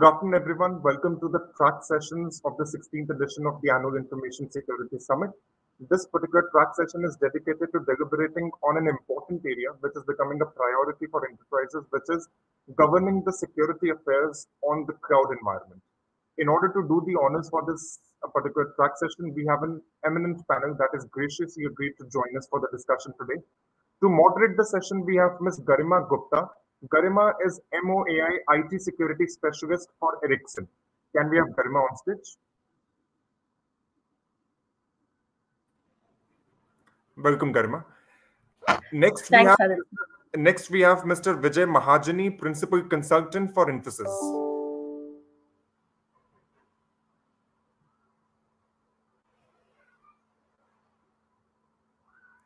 Good afternoon, everyone. Welcome to the track sessions of the 16th edition of the Annual Information Security Summit. This particular track session is dedicated to deliberating on an important area which is becoming a priority for enterprises, which is governing the security affairs on the cloud environment. In order to do the honors for this particular track session, we have an eminent panel that has graciously agreed to join us for the discussion today. To moderate the session, we have Ms. Garima Gupta. Garima is MOAI IT Security Specialist for Ericsson. Can we have Garima on stage? Welcome, Garima. Next, we have Mr. Vijay Mahajani, Principal Consultant for Infosys.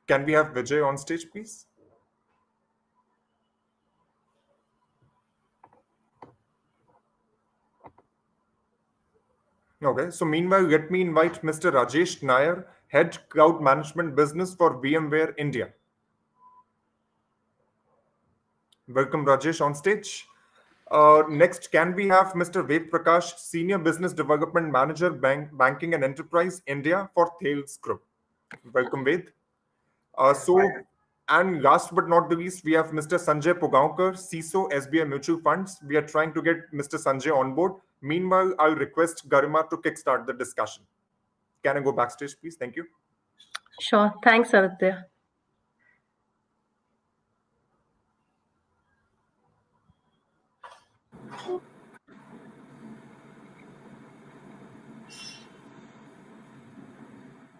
Can we have Vijay on stage, please? Okay, so meanwhile, let me invite Mr. Rajesh Nair, Head Cloud Management Business for VMware India. Welcome, Rajesh, on stage. Next, can we have Mr. Ved Prakash, Senior Business Development Manager, Banking and Enterprise India for Thales Group. Welcome, Ved. And last but not the least, we have Mr. Sanjay Pogaonkar, CISO, SBI Mutual Funds. We are trying to get Mr. Sanjay on board. Meanwhile, I'll request Garima to kickstart the discussion. Can I go backstage, please? Thank you. Sure. Thanks, Aditya.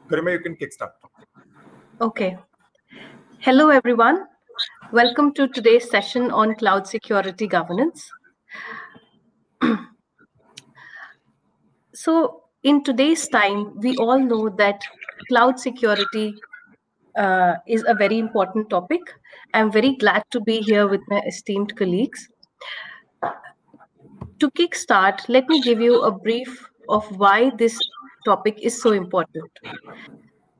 Garima, you can kickstart. Okay. Hello, everyone. Welcome to today's session on cloud security governance. So in today's time, we all know that cloud security is a very important topic. I'm very glad to be here with my esteemed colleagues. To kickstart, let me give you a brief of why this topic is so important.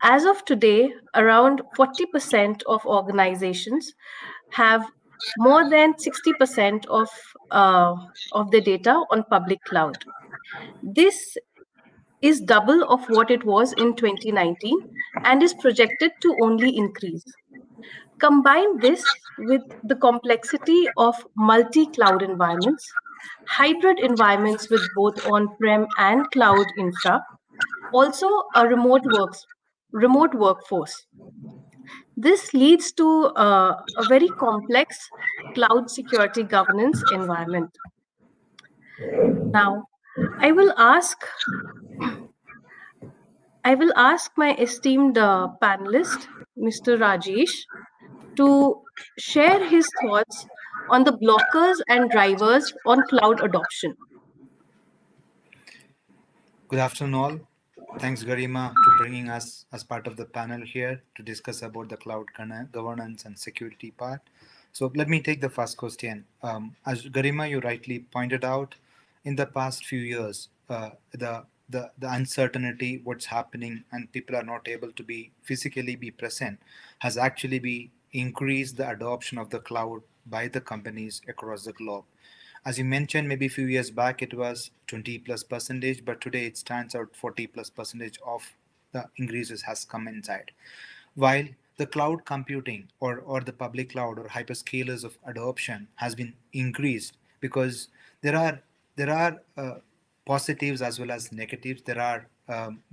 As of today, around 40% of organizations have more than 60% of the data on public cloud. This is double of what it was in 2019 and is projected to only increase. Combine this with the complexity of multi-cloud environments, hybrid environments with both on-prem and cloud infra, also a remote workforce. This leads to a very complex cloud security governance environment. Now, I will ask my esteemed panelist, Mr. Rajesh, to share his thoughts on the blockers and drivers on cloud adoption. Good afternoon, all. Thanks, Garima, to bringing us as part of the panel here to discuss about the cloud governance and security part. So let me take the first question. As Garima, you rightly pointed out, in the past few years, the uncertainty, what's happening, and people are not able to physically be present, has actually increased the adoption of the cloud by the companies across the globe. As you mentioned, maybe a few years back, it was 20+%, but today it stands out 40+% of the increases has come inside. While the cloud computing or the public cloud or hyperscalers of adoption has been increased because there are positives as well as negatives. There are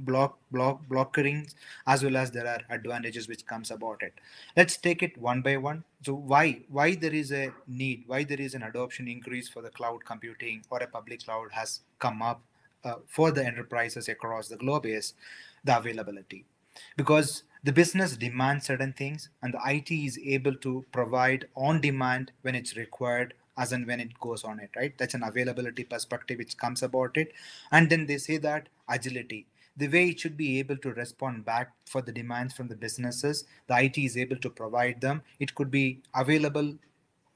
blockerings as well as there are advantages which comes about it. Let's take it one by one. So why there is a need, why there is an adoption increase for the cloud computing or a public cloud has come up for the enterprises across the globe is the availability. Because the business demands certain things and the IT is able to provide on demand when it's required as and when it goes on it, right? That's an availability perspective which comes about it. And then they say that agility, the way it should be able to respond back for the demands from the businesses, the IT is able to provide them. It could be available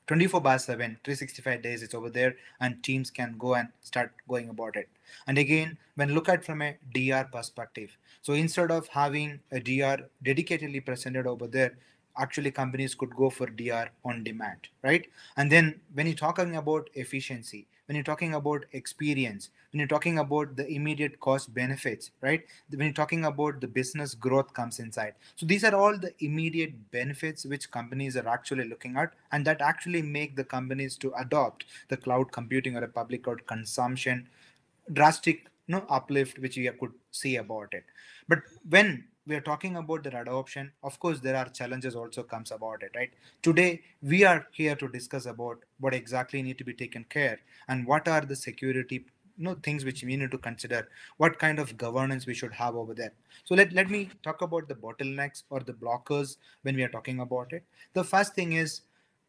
24/7, 365 days it's over there, and teams can go and start going about it. And again, when look at from a DR perspective, so instead of having a DR dedicatedly presented over there, actually companies could go for DR on demand, right? And then when you're talking about efficiency, when you're talking about experience, when you're talking about the immediate cost benefits, right? When you're talking about the business growth comes inside. So these are all the immediate benefits which companies are actually looking at, and that actually make the companies to adopt the cloud computing or a public cloud consumption drastic uplift which we could see about it. But when we are talking about the adoption, of course there are challenges also comes about it, right? Today we are here to discuss about what exactly need to be taken care and what are the security things which we need to consider, what kind of governance we should have over there. So let me talk about the bottlenecks or the blockers when we are talking about it. The first thing is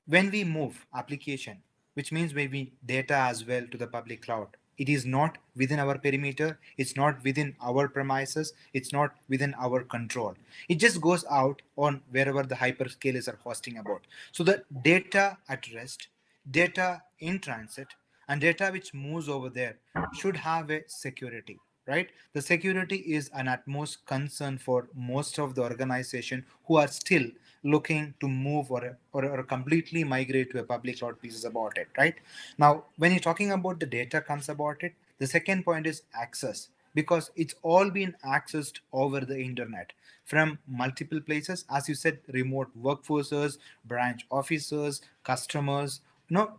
when we move application, which means maybe data as well to the public cloud, it is not within our perimeter, it's not within our premises, it's not within our control. It just goes out on wherever the hyperscalers are hosting about. So the data at rest, data in transit, and data which moves over there should have a security, right? The security is an utmost concern for most of the organization who are still looking to move or completely migrate to a public cloud pieces about it, right? Now when you're talking about the data comes about it, the second point is access, because it's all been accessed over the internet from multiple places, as you said, remote workforces, branch officers, customers,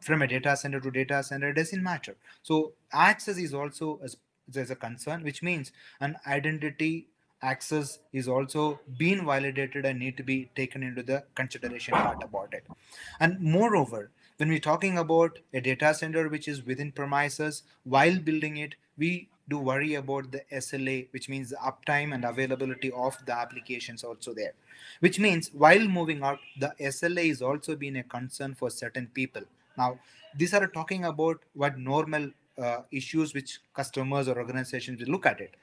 from a data center to data center, it doesn't matter. So access is also there's a concern, which means an identity access is also being validated and need to be taken into the consideration part about it. And moreover, when we're talking about a data center which is within premises, while building it, we do worry about the SLA, which means the uptime and availability of the applications also there. Which means while moving out, the SLA is also being a concern for certain people. Now, these are talking about what normal issues which customers or organizations will look at it.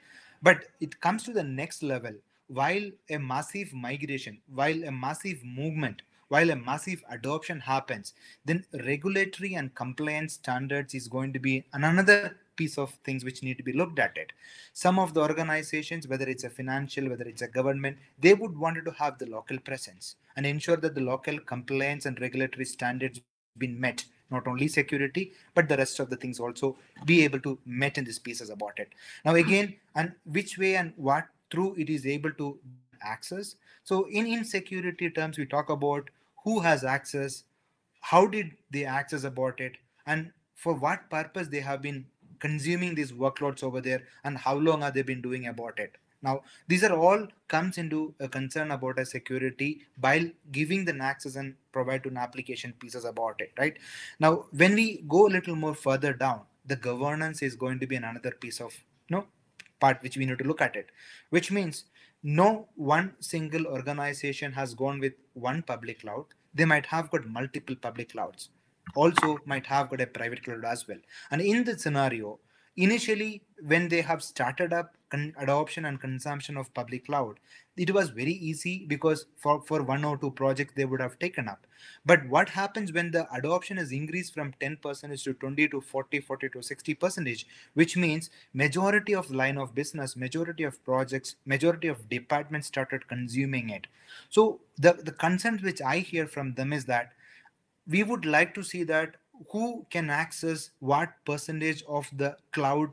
But it comes to the next level, while a massive migration, while a massive movement, while a massive adoption happens, then regulatory and compliance standards is going to be another piece of things which need to be looked at it. Some of the organizations, whether it's a financial, whether it's a government, they would want to have the local presence and ensure that the local compliance and regulatory standards been met, not only security but the rest of the things also be able to met in these pieces about it. Now again, and which way and what through it is able to then access. So in security terms, we talk about who has access, how did they access about it, and for what purpose they have been consuming these workloads over there, and how long are they been doing about it. Now these are all comes into a concern about a security while giving the access and provide to an application pieces about it, right? Now when we go a little more further down, the governance is going to be another piece of part which we need to look at it, which means no one single organization has gone with one public cloud. They might have got multiple public clouds, also might have got a private cloud as well. And in this scenario, initially when they have started up adoption and consumption of public cloud, it was very easy because for one or two projects they would have taken up. But what happens when the adoption is increased from 10% to 20 to 40 to 60%, which means majority of line of business, majority of projects, majority of departments started consuming it. So the concerns which I hear from them is that we would like to see that who can access what percentage of the cloud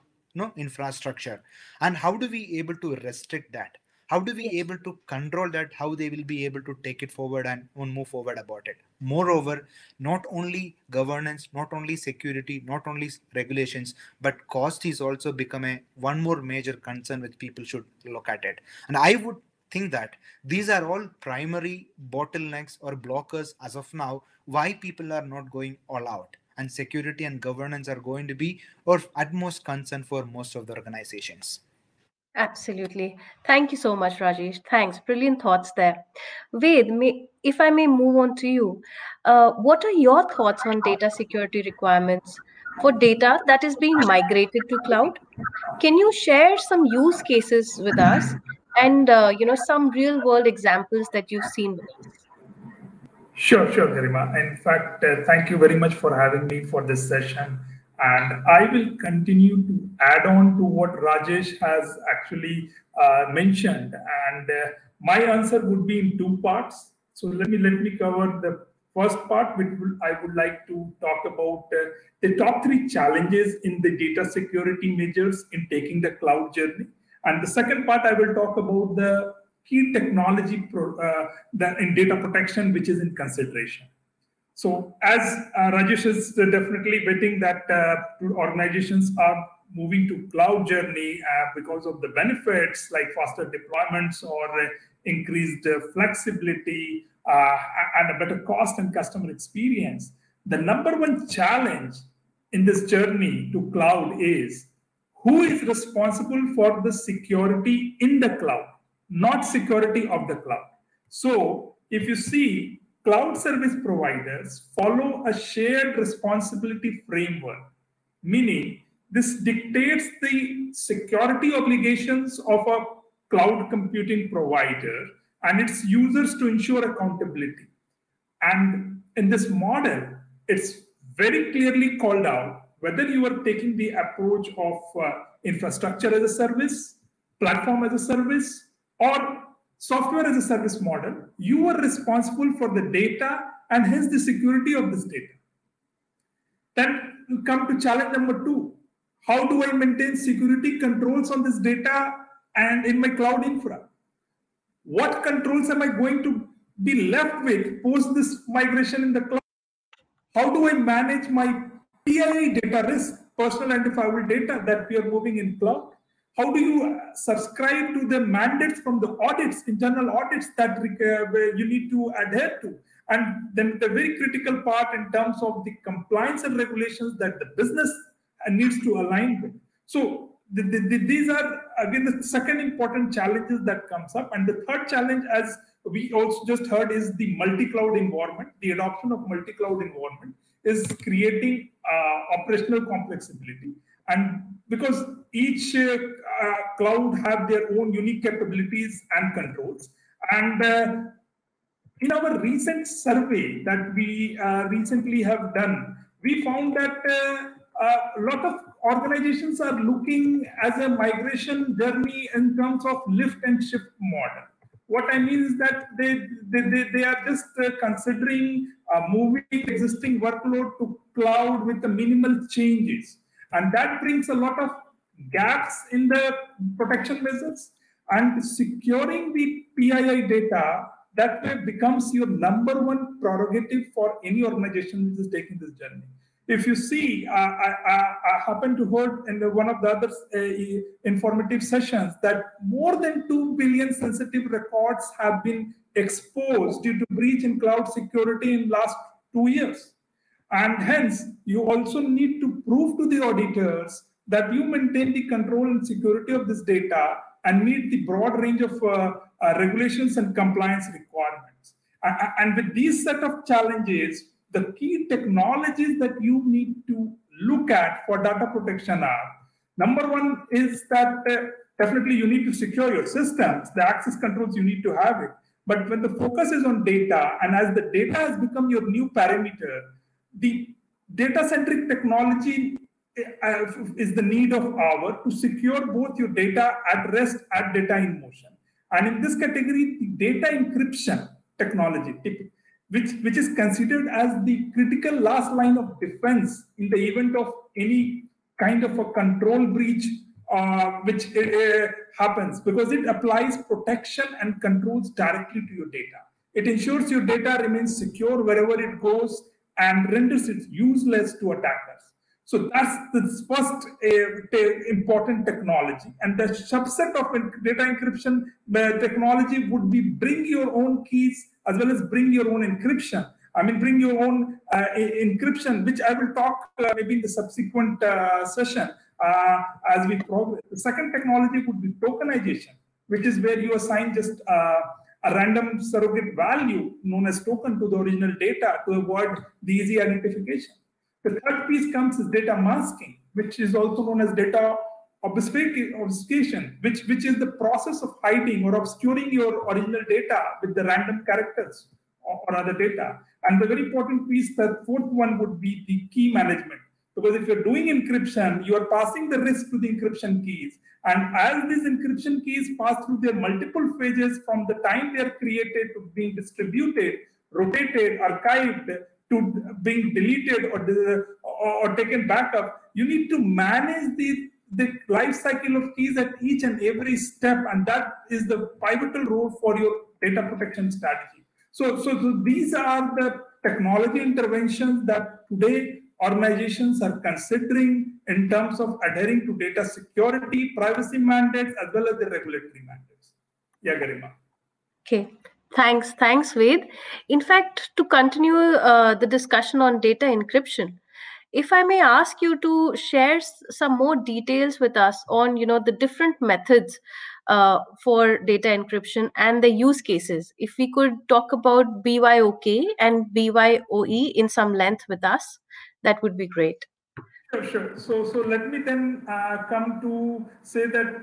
infrastructure, and how do we able to restrict that, how do we Yes. able to control that, how they will be able to take it forward and move forward about it. Moreover, not only governance, not only security, not only regulations, but cost is also become a one more major concern which people should look at it. And I would think that these are all primary bottlenecks or blockers as of now why people are not going all out, and security and governance are going to be of utmost concern for most of the organizations. Absolutely. Thank you so much, Rajesh. Thanks. Brilliant thoughts there. Ved, if I may move on to you, what are your thoughts on data security requirements for data that is being migrated to cloud? Can you share some use cases with us and some real world examples that you've seen with us? Sure, Garima. In fact, thank you very much for having me for this session. And I will continue to add on to what Rajesh has actually mentioned. And my answer would be in two parts. So let me cover the first part, which I would like to talk about the top 3 challenges in the data security measures in taking the cloud journey. And the second part, I will talk about the key technology in data protection, which is in consideration. So as Rajesh is definitely betting that organizations are moving to cloud journey because of the benefits like faster deployments or increased flexibility and a better cost and customer experience. The number one challenge in this journey to cloud is who is responsible for the security in the cloud, not security of the cloud. So if you see, cloud service providers follow a shared responsibility framework, meaning this dictates the security obligations of a cloud computing provider and its users to ensure accountability. And in this model, it's very clearly called out whether you are taking the approach of infrastructure as a service, platform as a service, or software as a service model, you are responsible for the data and hence the security of this data. Then we come to challenge number 2. How do I maintain security controls on this data and in my cloud infra? What controls am I going to be left with post this migration in the cloud? How do I manage my PII data risk, personal identifiable data that we are moving in cloud? How do you subscribe to the mandates from the audits, internal audits that you need to adhere to? And then the very critical part in terms of the compliance and regulations that the business needs to align with. So these are, again, the second important challenges that comes up. And the third challenge, as we also just heard, is the multi-cloud environment. The adoption of multi-cloud environment is creating operational complexity. And because each cloud have their own unique capabilities and controls. And in our recent survey that we recently have done, we found that a lot of organizations are looking as a migration journey in terms of lift and shift model. What I mean is that they are just considering moving existing workload to cloud with the minimal changes. And that brings a lot of gaps in the protection measures, and securing the PII data that way becomes your number one prerogative for any organization which is taking this journey. If you see, I happened to heard in one of the other informative sessions that more than 2 billion sensitive records have been exposed due to breach in cloud security in last 2 years. And hence, you also need to prove to the auditors that you maintain the control and security of this data and meet the broad range of regulations and compliance requirements. And with these set of challenges, the key technologies that you need to look at for data protection are, number one is that definitely you need to secure your systems, the access controls, you need to have it. But when the focus is on data, and as the data has become your new parameter, the data-centric technology is the need of hour to secure both your data at rest and data in motion. And in this category, the data encryption technology, which is considered as the critical last line of defense in the event of any kind of a control breach which happens, because it applies protection and controls directly to your data. It ensures your data remains secure wherever it goes and renders it useless to attackers. So that's the first important technology. And the subset of data encryption technology would be bring your own keys as well as bring your own encryption. I mean, bring your own encryption, which I will talk maybe in the subsequent session as we progress. The second technology would be tokenization, which is where you assign just a random surrogate value known as token to the original data to avoid the easy identification. The third piece comes is data masking, which is also known as data obfuscation, which is the process of hiding or obscuring your original data with the random characters or other data. And the very important piece, the fourth one, would be the key management. Because if you're doing encryption, you are passing the risk to the encryption keys. And as these encryption keys pass through their multiple phases from the time they are created to being distributed, rotated, archived, to being deleted or taken backup. You need to manage the life cycle of keys at each and every step, and that is the pivotal role for your data protection strategy. So these are the technology interventions that today organizations are considering in terms of adhering to data security, privacy mandates, as well as the regulatory mandates. Yeah, Garima. Okay. Thanks, Ved. In fact, to continue the discussion on data encryption, if I may ask you to share some more details with us on, the different methods for data encryption and the use cases. If we could talk about BYOK and BYOE in some length with us, that would be great. Sure. So let me then come to say that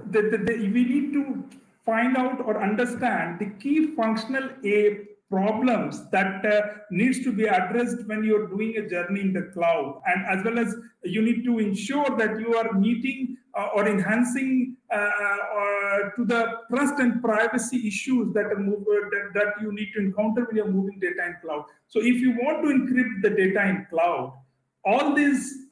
we need to find out or understand the key functional problems that needs to be addressed when you're doing a journey in the cloud, and as well as you need to ensure that you are meeting or enhancing to the trust and privacy issues that that you need to encounter when you're moving data in cloud. So if you want to encrypt the data in cloud, all these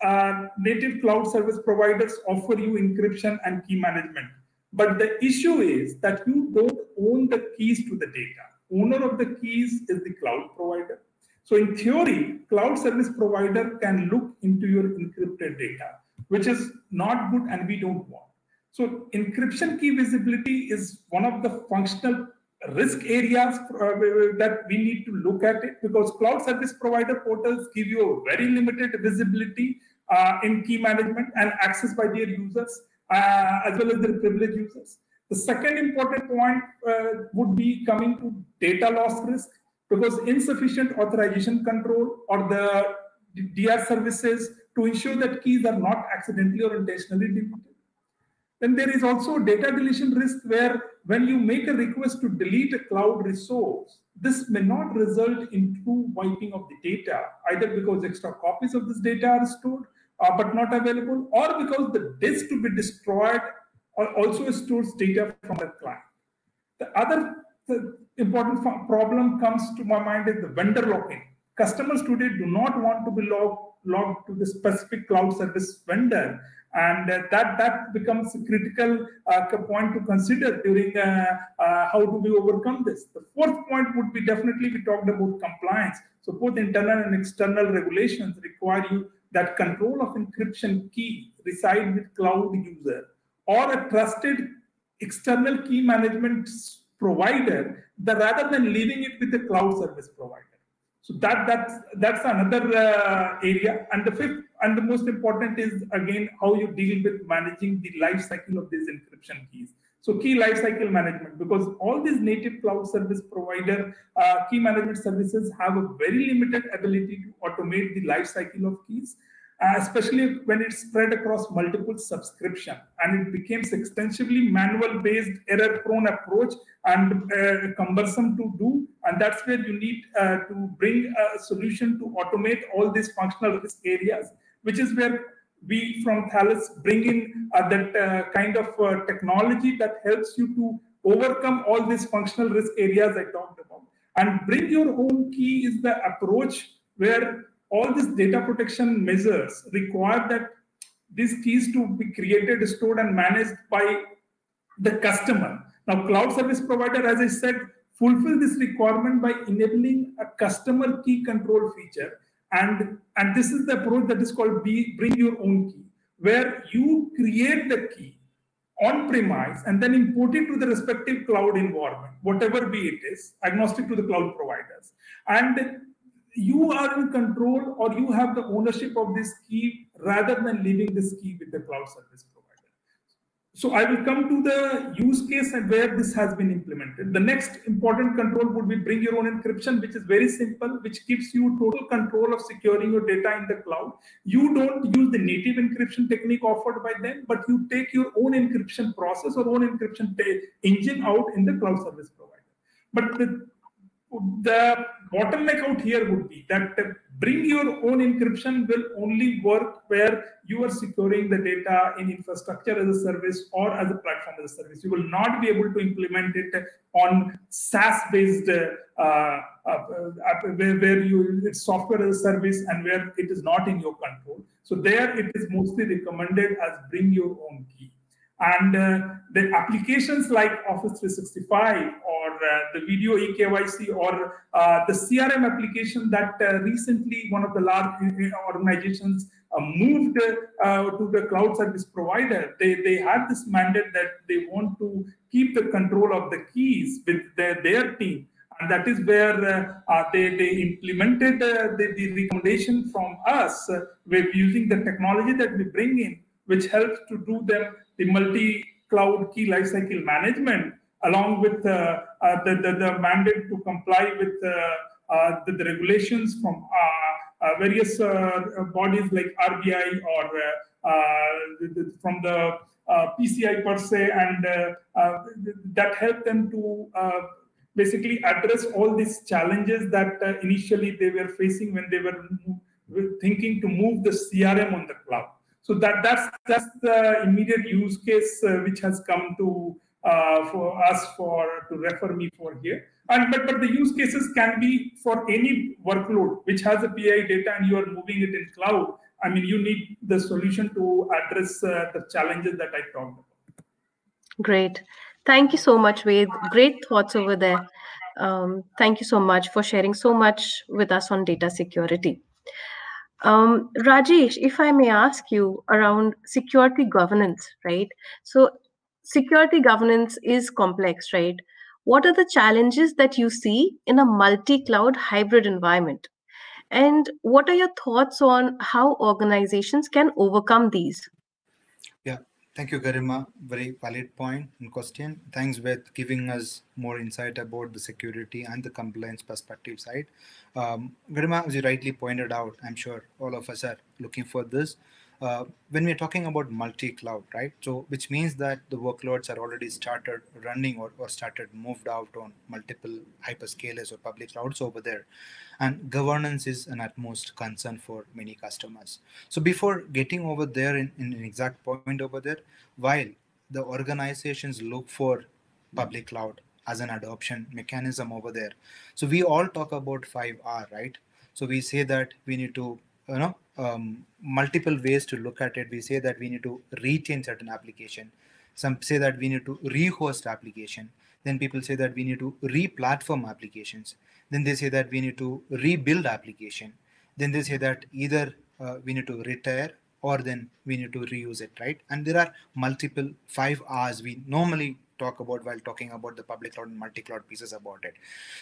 native cloud service providers offer you encryption and key management. But the issue is that you don't own the keys to the data. Owner of the keys is the cloud provider. So in theory, cloud service provider can look into your encrypted data, which is not good and we don't want. So encryption key visibility is one of the functional risk areas that we need to look at it, because cloud service provider portals give you a very limited visibility in key management and access by their users as well as their privileged users. The second important point would be coming to data loss risk, because insufficient authorization control or the DR services to ensure that keys are not accidentally or intentionally deleted. Then there is also data deletion risk, where when you make a request to delete a cloud resource, this may not result in true wiping of the data, either because extra copies of this data are stored but not available, or because the disk to be destroyed also stores data from the client. The other important problem comes to my mind is the vendor lock-in. Customers today do not want to be logged to the specific cloud service vendor, and that becomes a critical point to consider during how do we overcome this. The fourth point would be, definitely we talked about compliance. So both internal and external regulations require you that control of encryption key reside with cloud user or a trusted external key management provider, rather than leaving it with the cloud service provider. So that's another area. And the fifth and the most important is, again, how you deal with managing the life cycle of these encryption keys. So key lifecycle management, because all these native cloud service provider key management services have a very limited ability to automate the life cycle of keys, especially when it's spread across multiple subscription, and it becomes extensively manual-based, error-prone approach and cumbersome to do. And that's where you need to bring a solution to automate all these functional risk areas, which is where we from Thales bring in that kind of technology that helps you to overcome all these functional risk areas I talked about. And bring your own key is the approach where all these data protection measures require that these keys to be created, stored, and managed by the customer. Now, cloud service provider, as I said, fulfill this requirement by enabling a customer key control feature. And this is the approach that is called bring your own key, where you create the key on premise and then import it to the respective cloud environment, whatever be it is, agnostic to the cloud providers. And you are in control, or you have the ownership of this key rather than leaving this key with the cloud service provider. So I will come to the use case and where this has been implemented. The next important control would be bring your own encryption, which is very simple, which gives you total control of securing your data in the cloud. You don't use the native encryption technique offered by them, but you take your own encryption process or own encryption engine out in the cloud service provider. But the bottleneck out here would be that bring your own encryption will only work where you are securing the data in infrastructure as a service or as a platform as a service. You will not be able to implement it on SaaS-based where it's software as a service and where it is not in your control. So there it is mostly recommended as bring your own key. And the applications like Office 365 or the video eKYC or the CRM application that recently one of the large organizations moved to the cloud service provider, they had this mandate that they want to keep the control of the keys with their team. And that is where they implemented the recommendation from us with using the technology that we bring in, which helps to do them the multi-cloud key lifecycle management, along with the mandate to comply with the regulations from various bodies like RBI or from the PCI per se, and that helped them to basically address all these challenges that initially they were facing when they were thinking to move the CRM on the cloud. So that's the immediate use case which has come to for us to refer me for here. But the use cases can be for any workload which has a PI data and you are moving it in cloud. I mean, you need the solution to address the challenges that I talked about. Great. Thank you so much, Ved. Great thoughts over there. Thank you so much for sharing so much with us on data security. Rajesh, if I may ask you around security governance, right? So security governance is complex, right? What are the challenges that you see in a multi-cloud hybrid environment? And what are your thoughts on how organizations can overcome these? Yeah, thank you, Garima. Very valid point and question. Thanks with giving us more insight about the security and the compliance perspective side. Garima, as you rightly pointed out, I'm sure all of us are looking for this. When we're talking about multi-cloud, right? So which means that the workloads are already started running or started moved out on multiple hyperscalers or public clouds over there. And governance is an utmost concern for many customers. So before getting over there in an exact point over there, while the organizations look for public cloud as an adoption mechanism over there, so we all talk about 5R, right? So we say that we need to, multiple ways to look at it. We say that we need to retain certain application. Some say that we need to rehost application. Then people say that we need to re-platform applications. Then they say that we need to rebuild application. Then they say that either we need to retire or then we need to reuse it, right? And there are multiple 5Rs we normally talk about while talking about the public cloud and multi-cloud pieces about it.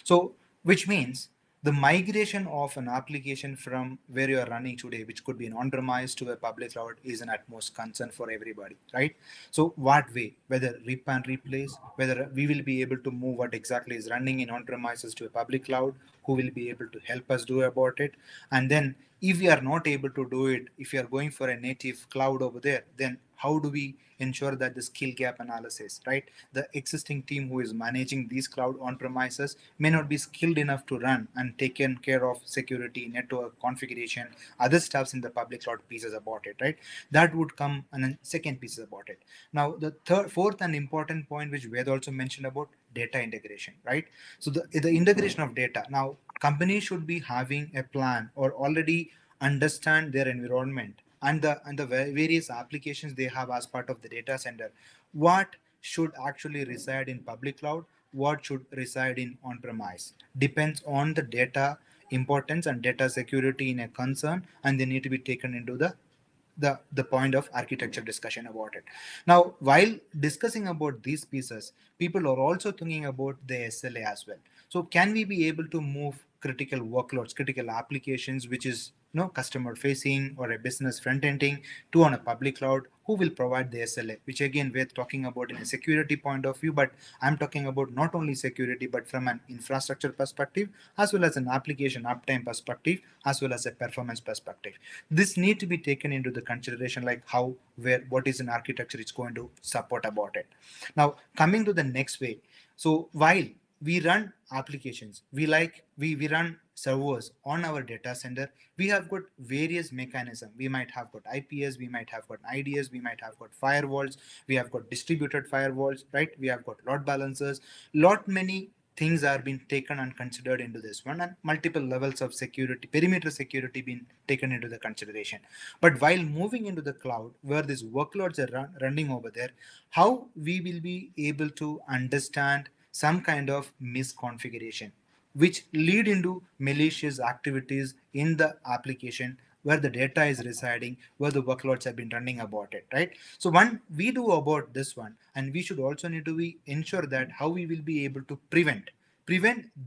So which means the migration of an application from where you are running today, which could be an on-premise to a public cloud, is an utmost concern for everybody, right? So what way, whether rip and replace, whether we will be able to move what exactly is running in on-premises to a public cloud, who will be able to help us do about it? And then if we are not able to do it, if you are going for a native cloud over there, then how do we ensure that the skill gap analysis, right? The existing team who is managing these cloud on-premises may not be skilled enough to run and taken care of security, network configuration, other stuffs in the public cloud pieces about it, right? That would come and then second pieces about it. Now, the fourth and important point, which Ved also mentioned about data integration, right? So the integration of data. Now, companies should be having a plan or already understand their environment and the various applications they have as part of the data center. What should actually reside in public cloud? What should reside in on-premise? Depends on the data importance and data security in a concern, and they need to be taken into the point of architecture discussion about it. Now, while discussing about these pieces, people are also thinking about the SLA as well. So can we be able to move critical workloads, critical applications, which is customer facing or a business front ending, to on a public cloud? Who will provide the SLA, which again we're talking about in a security point of view, but I'm talking about not only security but from an infrastructure perspective, as well as an application uptime perspective, as well as a performance perspective. This need to be taken into the consideration, like how, where, what is an architecture it's going to support about it. Now, coming to the next way. So while we run applications, we run servers on our data center, we have got various mechanisms. We might have got IPS, we might have got IDS, we might have got firewalls, we have got distributed firewalls, right? We have got load balancers, lot many things are being taken and considered into this one, and multiple levels of security, perimeter security being taken into the consideration. But while moving into the cloud, where these workloads are running over there, how we will be able to understand some kind of misconfiguration which lead into malicious activities in the application where the data is residing, where the workloads have been running about it, right? So one we do about this one, and we should also need to be ensure that how we will be able to prevent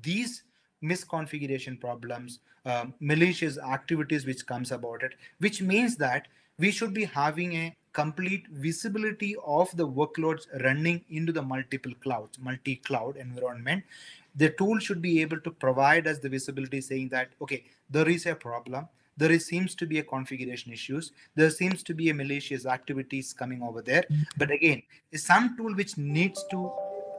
these misconfiguration problems, malicious activities which comes about it, which means that we should be having a complete visibility of the workloads running into the multiple clouds, multi-cloud environment. The tool should be able to provide us the visibility saying that, okay, there is a problem, seems to be a configuration issues, there seems to be a malicious activities coming over there. But again, is some tool which needs to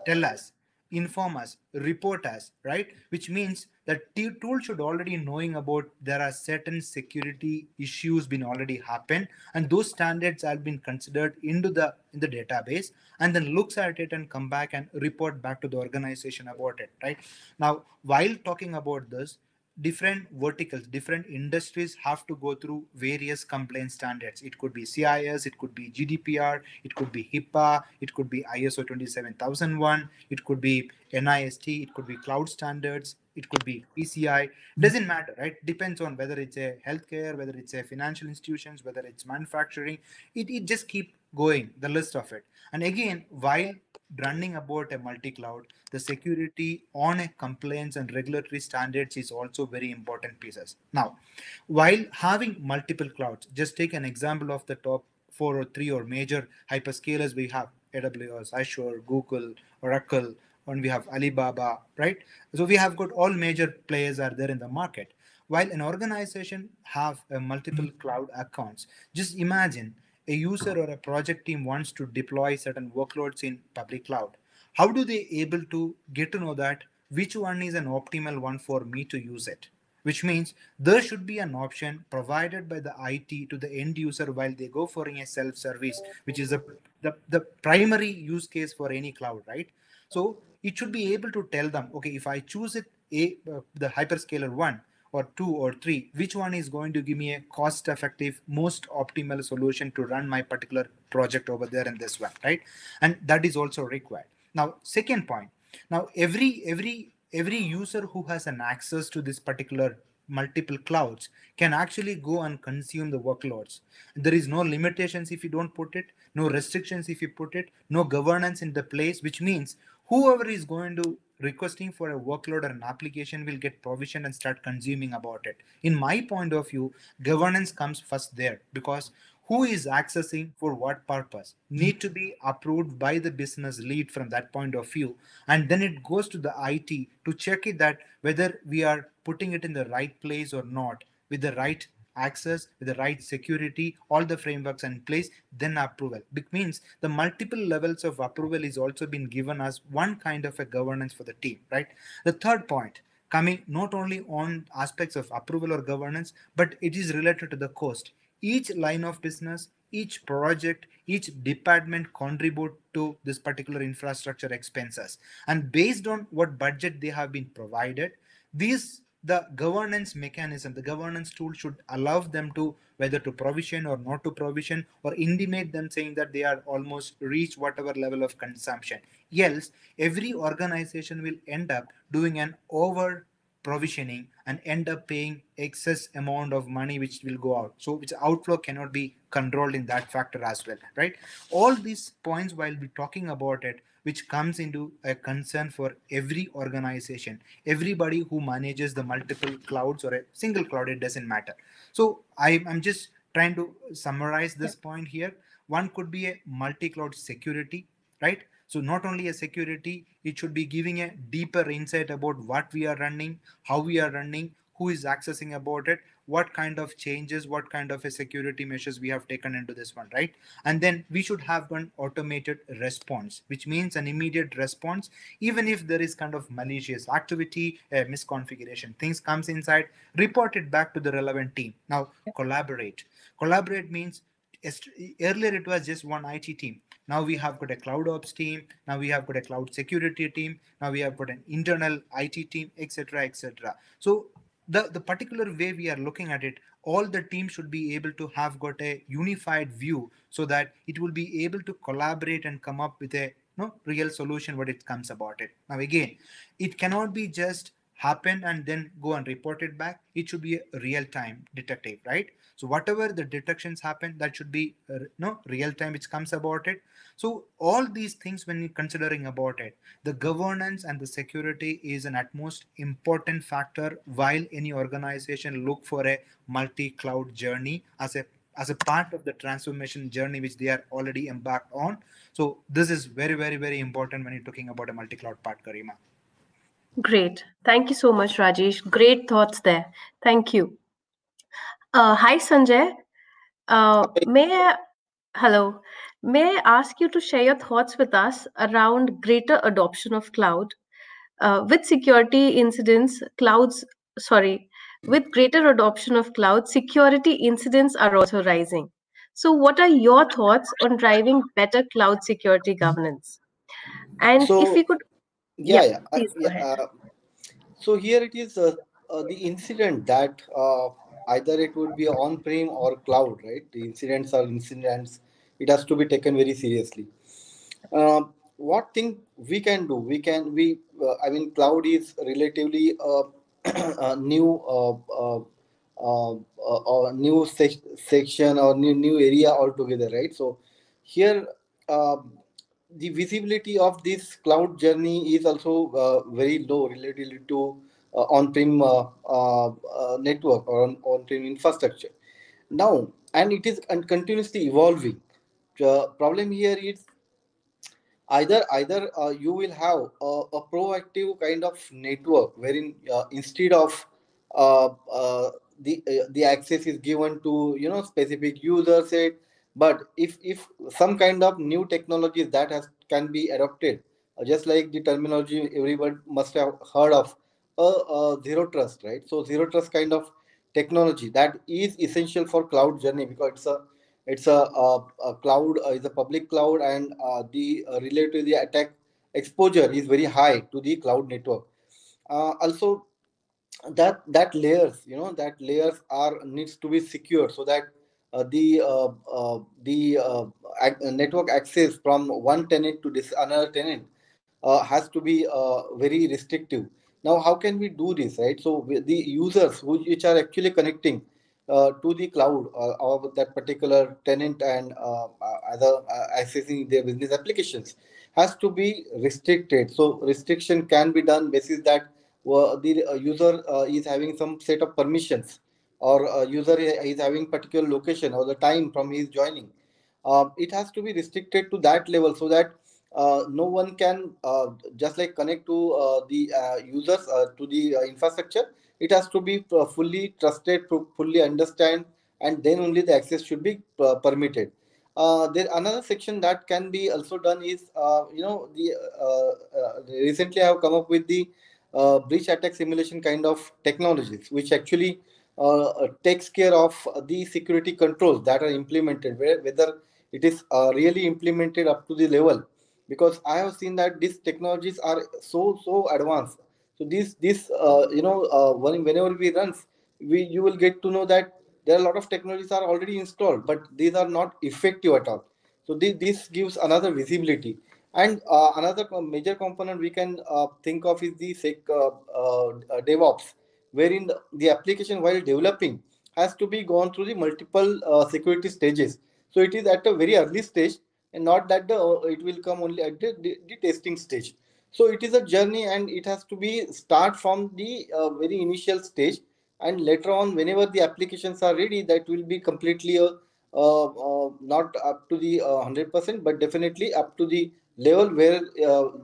tell us, inform us, report us, right? Which means that the tool should already knowing about there are certain security issues been already happened, and those standards have been considered into the in the database, and then looks at it and come back and report back to the organization about it, right? Now, while talking about this, different verticals, different industries have to go through various complaint standards. It could be CIS, it could be GDPR, it could be HIPAA, it could be ISO 27001, it could be NIST, it could be cloud standards, it could be PCI. Doesn't matter, right? Depends on whether it's a healthcare, whether it's a financial institutions, whether it's manufacturing. It just keep going, the list of it. And again, while running about a multi-cloud, the security on a compliance and regulatory standards is also very important pieces. Now, while having multiple clouds, just take an example of the top 4 or 3 or major hyperscalers. We have AWS, Azure, Google, Oracle, and we have Alibaba, right? So we have got all major players are there in the market. While an organization have a multiple cloud accounts, just imagine a user or a project team wants to deploy certain workloads in public cloud. How do they able to get to know that which one is an optimal one for me to use it? Which means there should be an option provided by the IT to the end user while they go for a self-service, which is the primary use case for any cloud, right? So it should be able to tell them, okay, if I choose it, the hyperscaler 1 or 2 or 3, which one is going to give me a cost effective, most optimal solution to run my particular project over there in this one, right? And that is also required. Now, second point, now every user who has an access to this particular multiple clouds can actually go and consume the workloads. There is no limitations if you don't put it, no restrictions if you put it, no governance in the place, which means whoever is going to requesting for a workload or an application will get provisioned and start consuming about it. In my point of view, governance comes first there, because who is accessing for what purpose need to be approved by the business lead from that point of view, and then it goes to the IT to check it that whether we are putting it in the right place or not, with the right access, with the right security, all the frameworks in place, then approval. It means the multiple levels of approval is also been given as one kind of a governance for the team, right? The third point, coming not only on aspects of approval or governance, but it is related to the cost. Each line of business, each project, each department contribute to this particular infrastructure expenses, and based on what budget they have been provided, the governance mechanism, the governance tool should allow them to whether to provision or not to provision, or intimate them saying that they are almost reach whatever level of consumption. Else, every organization will end up doing an over provisioning and end up paying excess amount of money which will go out, so which outflow cannot be controlled in that factor as well, right? All these points while we talking about it, which comes into a concern for every organization, everybody who manages the multiple clouds or a single cloud, it doesn't matter. So I'm just trying to summarize this point here. One could be a multi-cloud security, right? So not only a security, it should be giving a deeper insight about what we are running, how we are running, who is accessing about it, what kind of changes, what kind of a security measures we have taken into this one, right? And then we should have one automated response, which means an immediate response. Even if there is kind of malicious activity, misconfiguration, things comes inside, report it back to the relevant team. Now, collaborate. Collaborate means earlier it was just one IT team. Now we have got a cloud ops team. Now we have got a cloud security team. Now we have got an internal IT team, etc., etc. So the particular way we are looking at it, all the teams should be able to have got a unified view so that it will be able to collaborate and come up with a real solution what it comes about it. Now again, it cannot be just happen and then go and report it back. It should be a real time detective, right? So whatever the detections happen, that should be real time which comes about it. So all these things, when you're considering about it, the governance and the security is an utmost important factor while any organization look for a multi-cloud journey as a part of the transformation journey which they are already embarked on. So this is very, very, very important when you're talking about a multi-cloud part, Karima. Great. Thank you so much, Rajesh. Great thoughts there. Thank you. Hi, Sanjay. May I, hello. May I ask you to share your thoughts with us around greater adoption of cloud? With security incidents, with greater adoption of cloud, security incidents are also rising. So, what are your thoughts on driving better cloud security governance? And if we So could, yeah, yeah, yeah, please go yeah. ahead. So here it is the incident that either it would be on-prem or cloud, right? The incidents are incidents. It has to be taken very seriously. What thing we can do? I mean, cloud is relatively a new section or new area altogether, right? So here. Uh, the visibility of this cloud journey is also very low relatively to on-prem network or on-prem infrastructure. Now, and it is continuously evolving. The problem here is either you will have a proactive kind of network wherein instead of uh, uh, the access is given to specific user set, but if some kind of new technologies that has can be adopted, just like the terminology everyone must have heard of, zero trust, right? So zero trust kind of technology that is essential for cloud journey because it's a cloud, is a public cloud, and the related to the attack exposure is very high to the cloud network. Also, that layers are needs to be secure so that the network access from one tenant to this another tenant has to be very restrictive. Now how can we do this, right? So the users which are actually connecting to the cloud or that particular tenant and other accessing their business applications has to be restricted. So restriction can be done basis that the user is having some set of permissions, or user is having particular location or the time from his joining. It has to be restricted to that level so that no one can just like connect to the users to the infrastructure. It has to be fully trusted, to fully understand, and then only the access should be permitted. There another section that can be also done is recently I have come up with the breach attack simulation kind of technologies, which actually takes care of the security controls that are implemented, whether it is really implemented up to the level. Because I have seen that these technologies are so advanced. So whenever we run, you will get to know that there are a lot of technologies are already installed, but these are not effective at all. So this gives another visibility. And another major component we can think of is the DevOps, wherein the application while developing has to be gone through the multiple security stages. So it is at a very early stage, and not that it will come only at the testing stage. So it is a journey, and it has to be start from the very initial stage, and later on, whenever the applications are ready, that will be completely not up to the 100%, but definitely up to the level where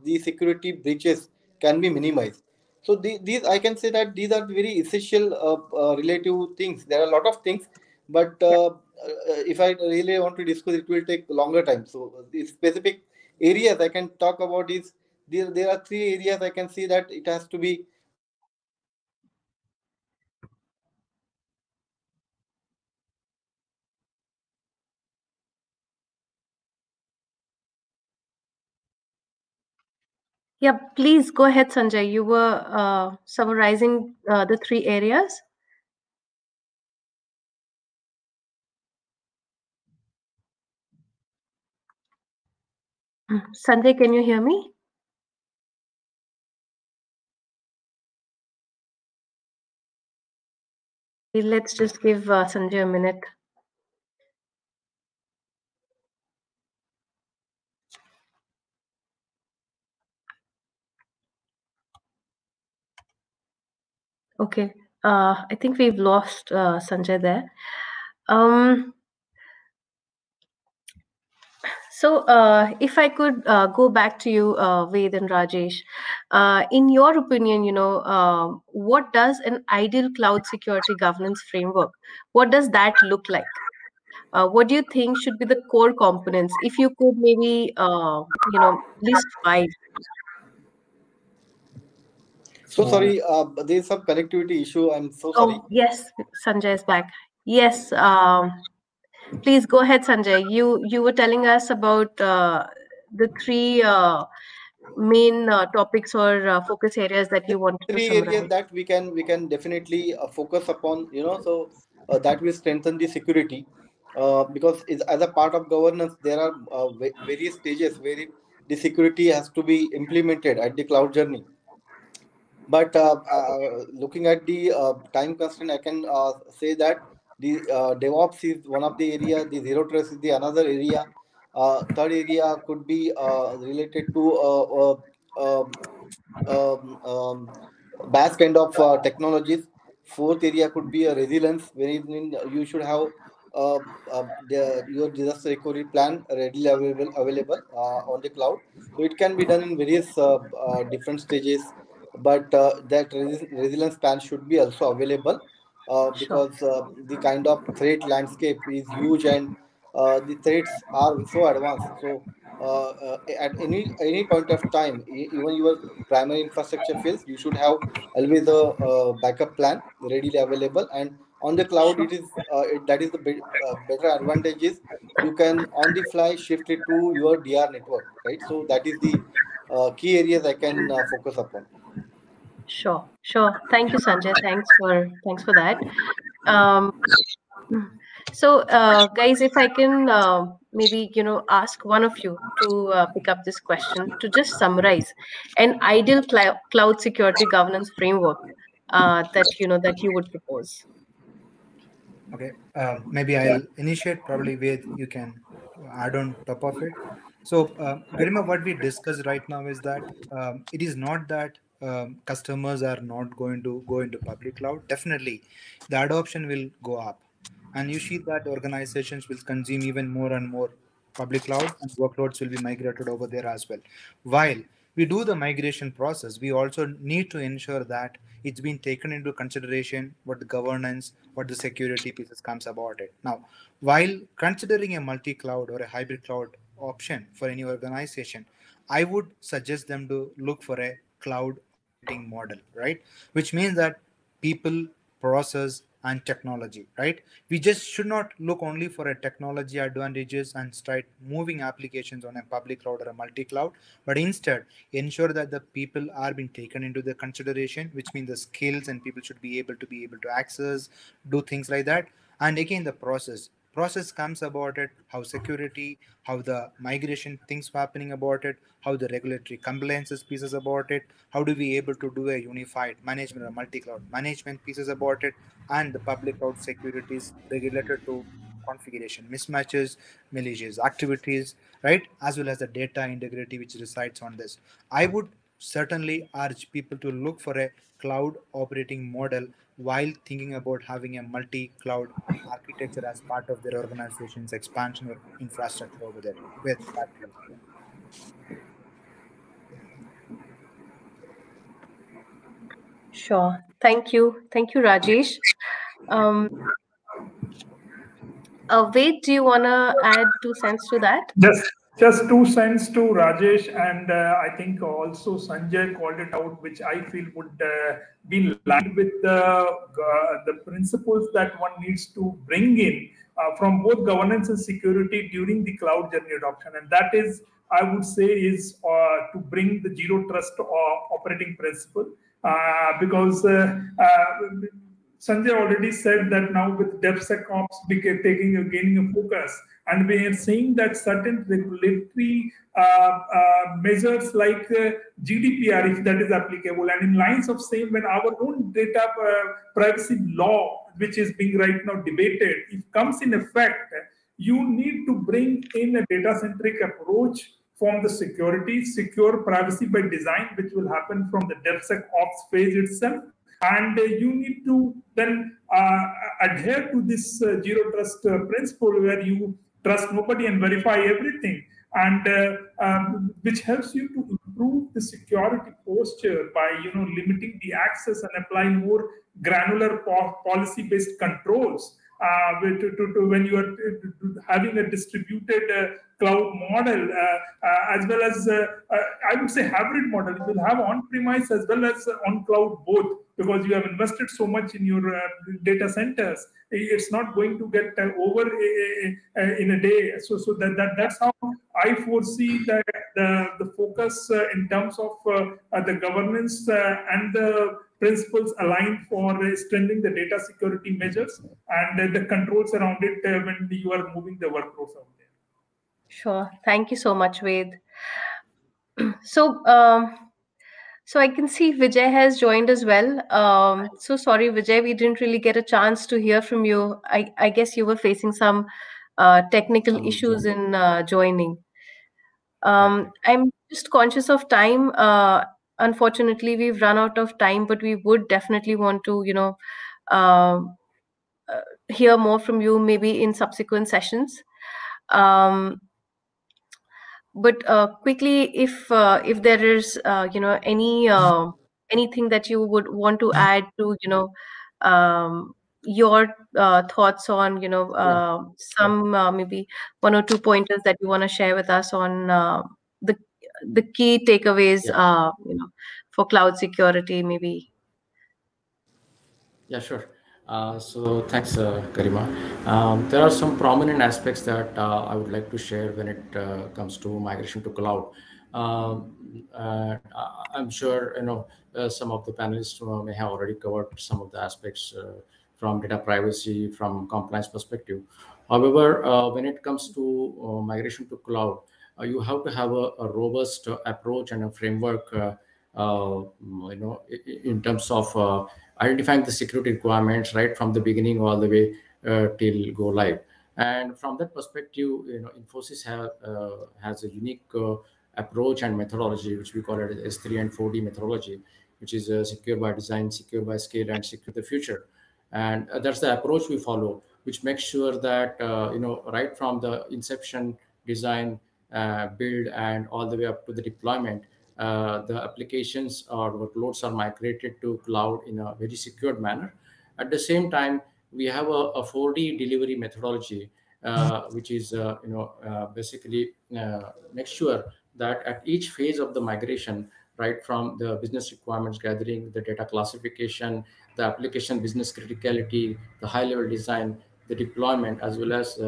the security breaches can be minimized. So these I can say that these are very essential relative things. There are a lot of things, but if I really want to discuss, it will take longer time. So the specific areas I can talk about is there are three areas I can see that it has to be Yeah, please go ahead, Sanjay. You were summarizing the three areas. Sanjay, can you hear me? Let's just give Sanjay a minute. Okay, I think we've lost Sanjay there. So, if I could go back to you, Ved and Rajesh, in your opinion, what does an ideal cloud security governance framework? What does that look like? What do you think should be the core components? If you could maybe, list five. So sorry, there's some connectivity issue. I'm so sorry. Oh, yes, Sanjay is back. Yes, please go ahead, Sanjay. You were telling us about the three main topics or focus areas that you wanted to Three areas summarize. that we can definitely focus upon. So that will strengthen the security, because as a part of governance, there are various stages where the security has to be implemented at the cloud journey. But looking at the time constraint, I can say that the DevOps is one of the area, the zero trust is the another area. Third area could be related to BAS kind of technologies. Fourth area could be a resilience, wherein you should have your disaster recovery plan readily available on the cloud. So it can be done in various different stages, but that resilience plan should be also available, Sure. because the kind of threat landscape is huge, and the threats are so advanced. So at any point of time, even your primary infrastructure fails, you should have always a backup plan readily available. And on the cloud, Sure. that is the better advantage is you can on the fly shift it to your DR network, right? So that is the key areas I can focus upon. Sure. Sure. Thank you, Sanjay. Thanks for that. Um, so, guys, if I can maybe ask one of you to pick up this question to just summarize an ideal cloud security governance framework that you would propose. Okay, maybe I'll initiate. Probably with you can add on top of it. So, Garima, what we discussed right now is that it is not that customers are not going to go into public cloud. Definitely, the adoption will go up, and you see that organizations will consume even more and more public cloud, and workloads will be migrated over there as well. While we do the migration process, we also need to ensure that it's been taken into consideration what the governance, what the security pieces comes about it. Now, while considering a multi-cloud or a hybrid cloud option for any organization, I would suggest them to look for a cloud operating model, right? Which means that people, process, and technology, right? We just should not look only for a technology advantages and start moving applications on a public cloud or a multi-cloud, but instead ensure that the people are being taken into the consideration, which means the skills and people should be able to access, do things like that. And again, the process comes about it, how security, how the migration things happening about it, how the regulatory compliances pieces about it, how do we able to do a unified management or multi-cloud management pieces about it, and the public cloud securities related to configuration mismatches, malicious activities, right, as well as the data integrity which resides on this. I would certainly urge people to look for a cloud operating model while thinking about having a multi-cloud architecture as part of their organization's expansion or infrastructure over there. With that, Sure. Thank you. Thank you, Rajesh. Um, Ved, do you want to add 2 cents to that? Just 2 cents to Rajesh, and I think also Sanjay called it out, which I feel would be lined with the principles that one needs to bring in from both governance and security during the cloud journey adoption, and that is I would say is to bring the zero trust operating principle, because Sanjay already said that now with DevSecOps gaining a focus, and we are seeing that certain regulatory measures like GDPR, if that is applicable, and in lines of same, when our own data privacy law, which is being right now debated, if comes in effect, you need to bring in a data-centric approach from the secure privacy by design, which will happen from the DevSecOps phase itself. And you need to then adhere to this zero trust principle, where you trust nobody and verify everything, and which helps you to improve the security posture by limiting the access and applying more granular policy-based controls. When you are having a distributed cloud model, as well as I would say hybrid model, you will have on-premise as well as on cloud both, because you have invested so much in your data centers. It's not going to get over in a day. So that's how I foresee that the focus in terms of the governance and the principles aligned for strengthening the data security measures and the controls around it when you are moving the workflows out there. Sure. Thank you so much, Ved. So, so I can see Vijay has joined as well. So sorry, Vijay, we didn't really get a chance to hear from you. I guess you were facing some technical issues in joining. I'm just conscious of time. Unfortunately, we've run out of time, but we would definitely want to, hear more from you maybe in subsequent sessions. But quickly, if there is anything that you would want to add to your thoughts on some maybe one or two pointers that you want to share with us on the key takeaways for cloud security maybe. Yeah, sure. So thanks, Garima. There are some prominent aspects that I would like to share when it comes to migration to cloud. I'm sure some of the panelists may have already covered some of the aspects from data privacy, from compliance perspective. However, when it comes to migration to cloud, you have to have a robust approach and a framework, in terms of identifying the security requirements right from the beginning all the way till go live. And from that perspective, Infosys has a unique approach and methodology, which we call it S3 and 4D methodology, which is secure by design, secure by scale, and secure the future. And that's the approach we follow, which makes sure that right from the inception, design, build, and all the way up to the deployment, the applications or workloads are migrated to cloud in a very secured manner. At the same time, we have a 4D delivery methodology, which is basically make sure that at each phase of the migration, right from the business requirements gathering, the data classification, the application business criticality, the high-level design, the deployment, as well as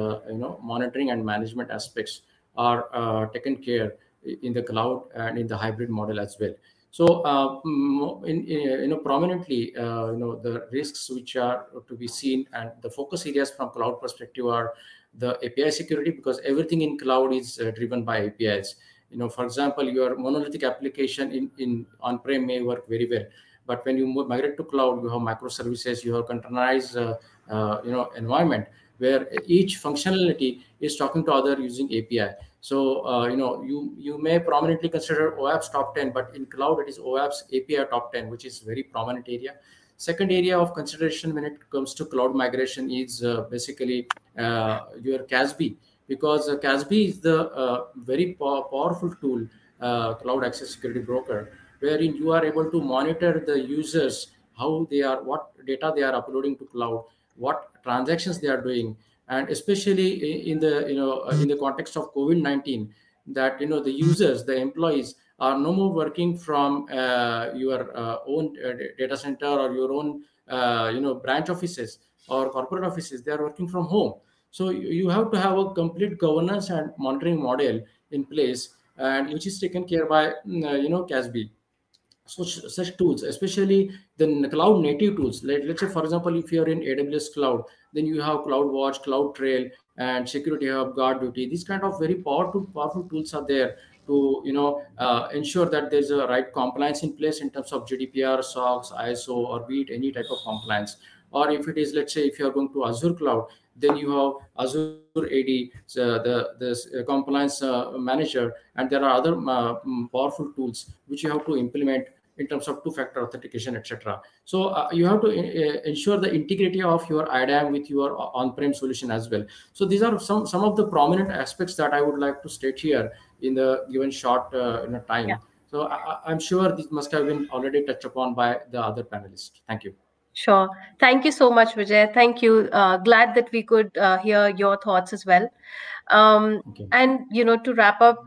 monitoring and management aspects are taken care in the cloud and in the hybrid model as well. So, prominently, the risks which are to be seen and the focus areas from cloud perspective are the API security, because everything in cloud is driven by APIs. For example, your monolithic application in on-prem may work very well, but when you migrate to cloud, you have microservices, you have containerized, environment where each functionality is talking to other using API. So, you may prominently consider OAuth's top 10, but in cloud, it is OAuth's API top 10, which is very prominent area. Second area of consideration when it comes to cloud migration is basically your CASB, because CASB is the very powerful tool, Cloud Access Security Broker, wherein you are able to monitor the users, how they are, what data they are uploading to cloud, what transactions they are doing, and especially in the in the context of COVID-19, that the users, the employees are no more working from your own data center or your own branch offices or corporate offices. They are working from home. So you have to have a complete governance and monitoring model in place, and which is taken care by CASB. So such tools, especially the cloud native tools, let's say for example, if you are in AWS cloud, then you have CloudWatch, CloudTrail, and Security Hub, GuardDuty. These kind of very powerful tools are there to ensure that there's a right compliance in place in terms of GDPR, SOX, ISO, or be it any type of compliance. Or if it is, let's say, if you are going to Azure cloud, then you have Azure AD, the compliance manager, and there are other powerful tools which you have to implement in terms of two-factor authentication, etc. So you have to ensure the integrity of your IDAM with your on-prem solution as well. So these are some of the prominent aspects that I would like to state here in the given short time. Yeah. So I'm sure this must have been already touched upon by the other panelists. Thank you. Sure. Thank you so much, Vijay. Thank you. Glad that we could hear your thoughts as well. Okay. And, to wrap up,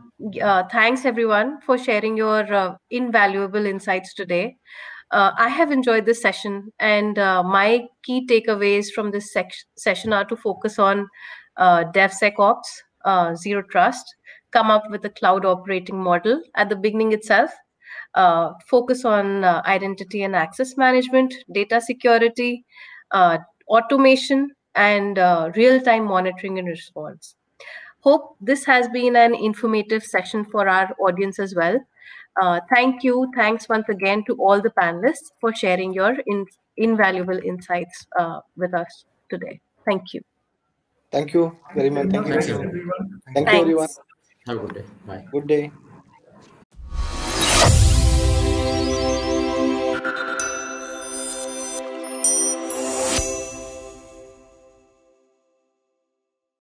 thanks everyone for sharing your invaluable insights today. I have enjoyed this session, and my key takeaways from this session are to focus on DevSecOps, Zero Trust, come up with a cloud operating model at the beginning itself, focus on identity and access management, data security, automation, and real-time monitoring and response. Hope this has been an informative session for our audience as well. Thank you. Thanks once again to all the panelists for sharing your invaluable insights with us today. Thank you. Thank you very much. Thank you, everyone. Thank you, everyone. Have a good day. Bye. Good day.